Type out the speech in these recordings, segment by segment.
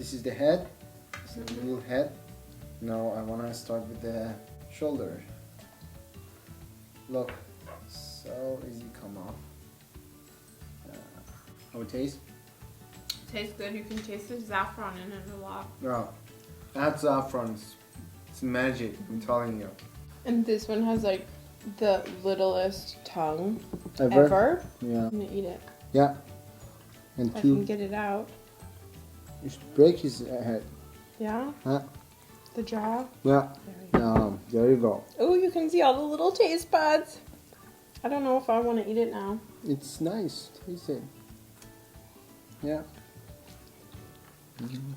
This is the head. It's the little head. Now I want to start with the shoulder. Look, so easy come off. How it tastes? Tastes good. You can taste the saffron in it a lot. Yeah, add saffron. It's magic, I'm telling you. And this one has like the littlest tongue Ever? ever. Yeah. I'm gonna eat it. Yeah. And If I two. can get it out. You should break his head. Yeah. Huh? The jaw. Yeah. There you go. Oh, you can see all the little taste buds. I don't know if I want to eat it now. It's nice. Taste it. Yeah. Mm-hmm.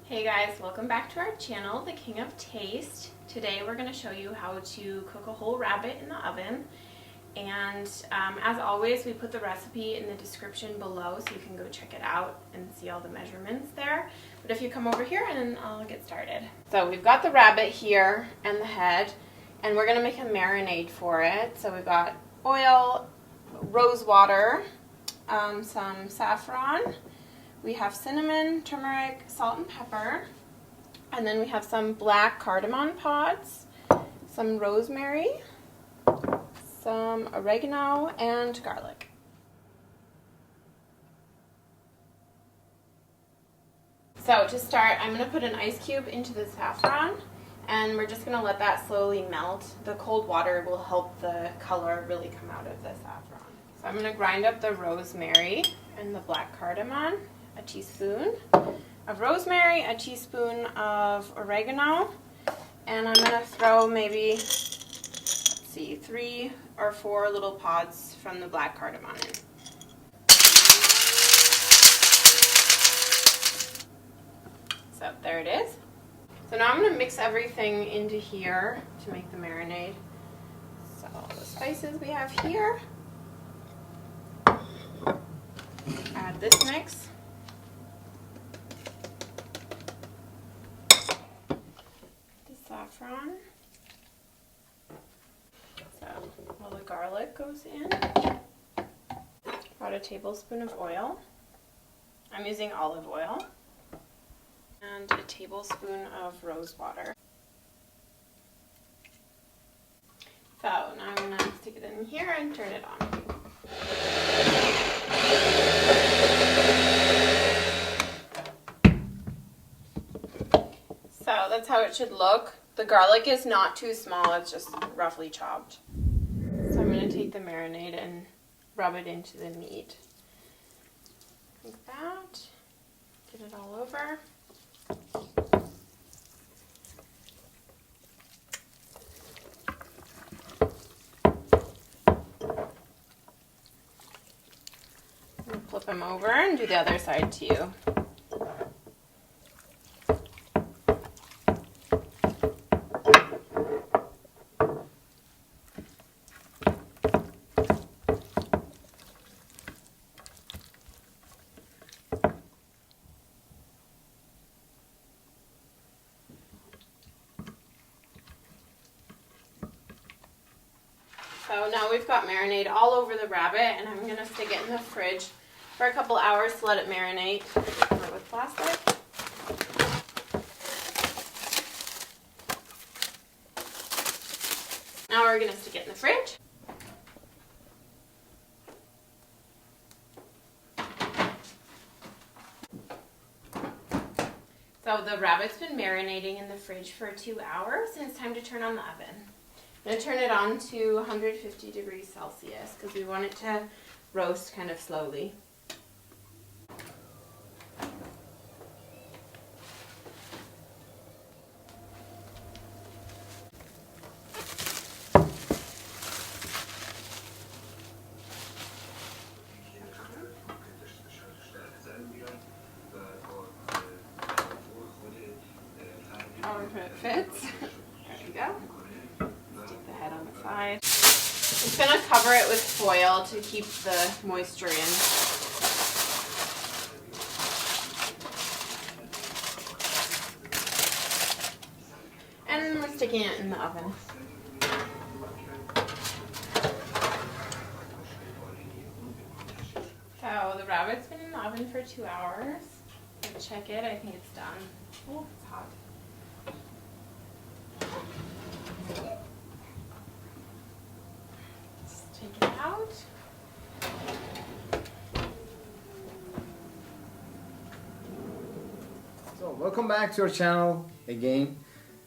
Hey guys, welcome back to our channel, The King of Taste. Today we're going to show you how to cook a whole rabbit in the oven. And as always, we put the recipe in the description below so you can go check it out and see all the measurements there. But if you come over here, and I'll get started. So we've got the rabbit here and the head, and we're going to make a marinade for it. So we've got oil, rose water, some saffron. We have cinnamon, turmeric, salt, and pepper. And then we have some black cardamom pods, some rosemary, some oregano, and garlic. So to start, I'm going to put an ice cube into the saffron, and we're just going to let that slowly melt. The cold water will help the color really come out of the saffron. So I'm going to grind up the rosemary and the black cardamom. A teaspoon of rosemary, a teaspoon of oregano, and I'm going to throw maybe, let's see, 3 or 4 little pods from the black cardamom in. So there it is. So now I'm going to mix everything into here to make the marinade. So the spices we have here. Add this mix. Saffron. So all the garlic goes in. About a tablespoon of oil. I'm using olive oil. And a tablespoon of rose water. So now I'm going to stick it in here and turn it on. So that's how it should look. The garlic is not too small, it's just roughly chopped. So I'm going to take the marinade and rub it into the meat. Like that. Get it all over. And flip them over and do the other side too. So now we've got marinade all over the rabbit, and I'm going to stick it in the fridge for a couple hours to let it marinate. Cover it with plastic. Now we're going to stick it in the fridge. So the rabbit's been marinating in the fridge for 2 hours, and it's time to turn on the oven. I'm going to turn it on to 150 degrees Celsius because we want it to roast kind of slowly. However it fits. There we go. Stick the head on the side. Just going to cover it with foil to keep the moisture in. And we're sticking it in the oven. So the rabbit's been in the oven for 2 hours. I'll check it. I think it's done. Oh, it's hot. Just take it out. So welcome back to our channel again,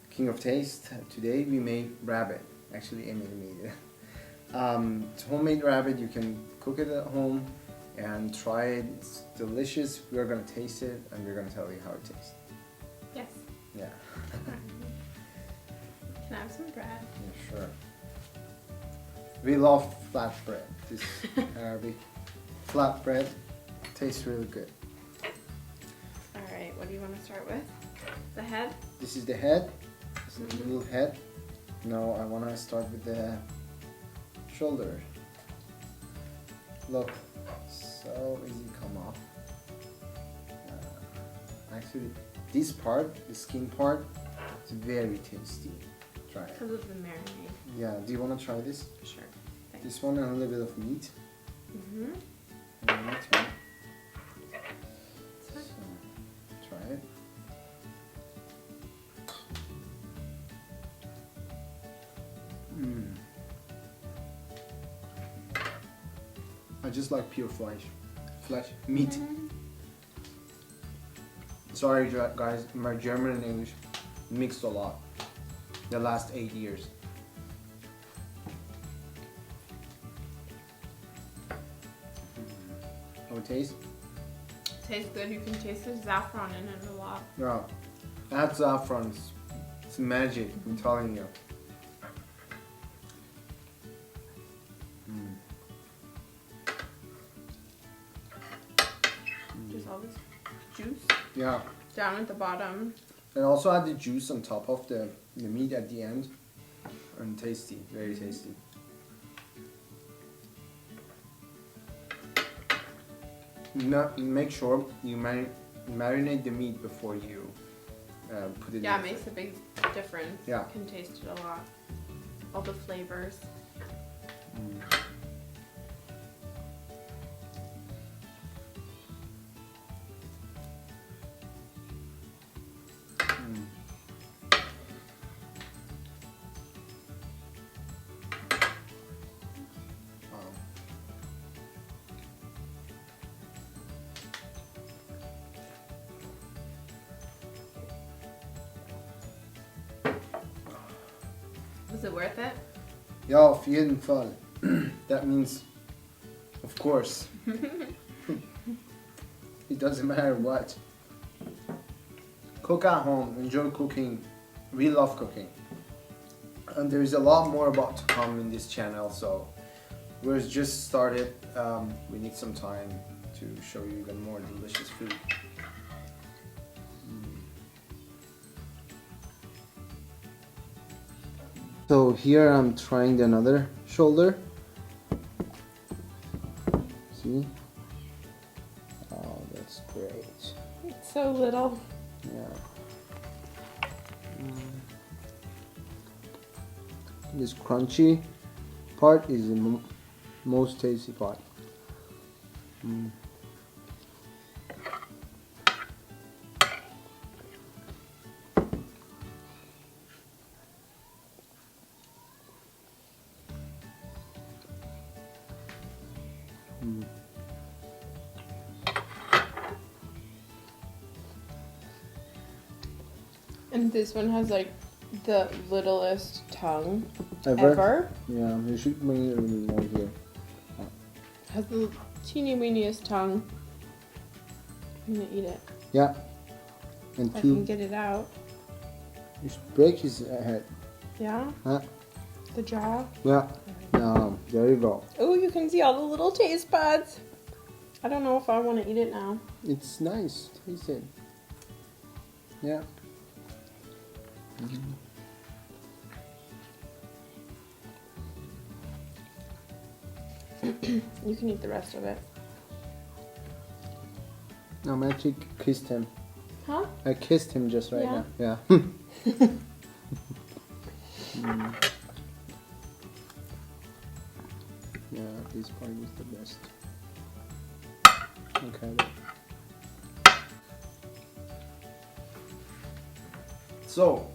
King of Taste. Today we made rabbit. Actually, Emily made it. It's homemade rabbit. You can cook it at home and try it. It's delicious. We're gonna taste it and we're gonna tell you how it tastes. Yes. Yeah. Can I have some bread? Yeah, sure. We love flatbread. This Arabic flatbread tastes really good. Alright, what do you want to start with? The head? This is the head. This is the little head. Now I want to start with the shoulder. Look, so easy to come off. Actually, this part, the skin part, is very tasty. Try it. Because of the marinade. Yeah, do you want to try this? Sure. Thanks. This one and a little bit of meat. Mm-hmm. And meat, right? So, try it. I just like pure flesh, meat. Mm-hmm. Sorry guys, my German and English mixed a lot the last 8 years. How it tastes? Tastes good. You can taste the saffron in it a lot. Yeah, add saffron. It's magic, I'm telling you. Just all this juice Yeah, down at the bottom. and also add the juice on top of the meat at the end. And tasty, very tasty. Make sure you marinate the meat before you put it in. Yeah, it makes a big difference. Yeah. You can taste it a lot. All the flavors. Was it worth it? Ja, auf jeden Fall. That means, of course. It doesn't matter what. Cook at home, enjoy cooking. We love cooking. And there is a lot more about to come in this channel, so we're just started. We need some time to show you even more delicious food. So here I'm trying another shoulder. See? Oh, that's great. It's so little. Yeah. This crunchy part is the most tasty part. And this one has like the littlest tongue Ever? ever. Yeah, you should bring it a little more here. Has the teeny weeniest tongue. I'm gonna eat it. Yeah. And If I two, can get it out. you should break his head. Yeah? Huh? The jaw. Yeah. There you go. Oh, you can see all the little taste buds. I don't know if I want to eat it now. It's nice. Taste it. Yeah. You can eat the rest of it. No, I actually kissed him. Huh? I kissed him just right Yeah. now. Yeah. Yeah, this part was the best. Okay. So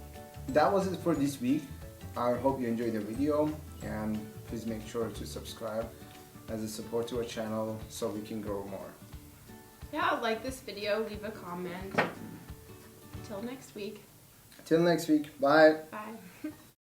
that was it for this week. I hope you enjoyed the video, and please make sure to subscribe as a support to our channel so we can grow more. Yeah, like this video, leave a comment. Till next week. Till next week. Bye. Bye.